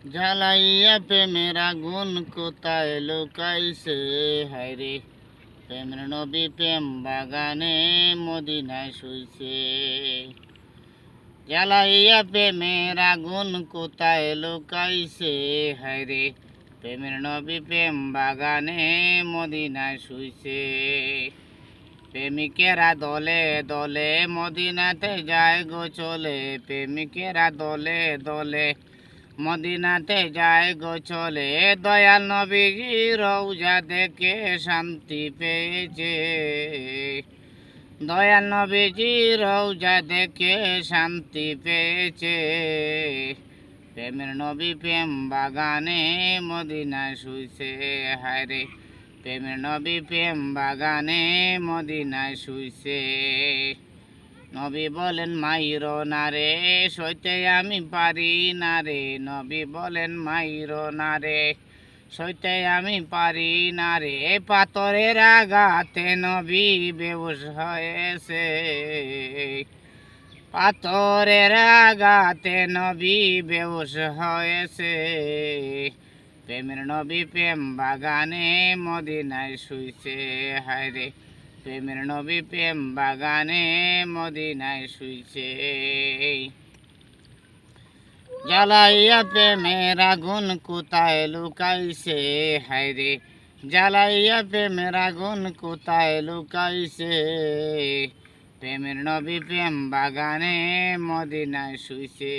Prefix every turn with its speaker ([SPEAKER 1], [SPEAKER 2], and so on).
[SPEAKER 1] জ্বালাইয়া প্রেমের আগুন কোথায় লুকাইছে হায়রে। প্রেমের নবী প্রেম বাগানে মদিনায় শুইছে। জ্বালাইয়া প্রেমের আগুন কোথায় লুকাইছে হায়রে। প্রেমের নবী প্রেম বাগানে মদিনায় শুইছে। প্রেমিকেরা দলে দলে মদিনাতে যায় গো চলে। প্রেমিকেরা দলে দলে মদিনাতে যায় গো চলে। দয়াল নবীজি রওজা দেখে শান্তি পেয়েছে। দয়াল নবীজি রওজা দেখে শান্তি পেয়েছে। প্রেমের নবী প্রেম বাগানে মদিনায় শুইছে হায়রে। প্রেমের নবী প্রেম বাগানে মদিনায় শুইছে। নবী বলেন মাইরো না রে, সইতে আমি পারি না রে। নবী বলেন মাইরো না রে, সইতে আমি পারি না রে। পাথরের আঘাতে নবী বেহুশ হয়েছে। পাথরের আঘাতে নবী বেহুশ হয়েছে। প্রেমের নবী প্রেম বাগানে মদিনায় শুইছে হায়রে। প্রেমের নবী প্রেম বাগানে মদিনায় শুইছে। জ্বালাইয়া প্রেমের আগুন কোথায় লুকাইছে হায়রে। জ্বালাইয়া প্রেমের আগুন কোথায় লুকাইছে। প্রেমের নবী প্রেম বাগানে মদিনায় শুইছে।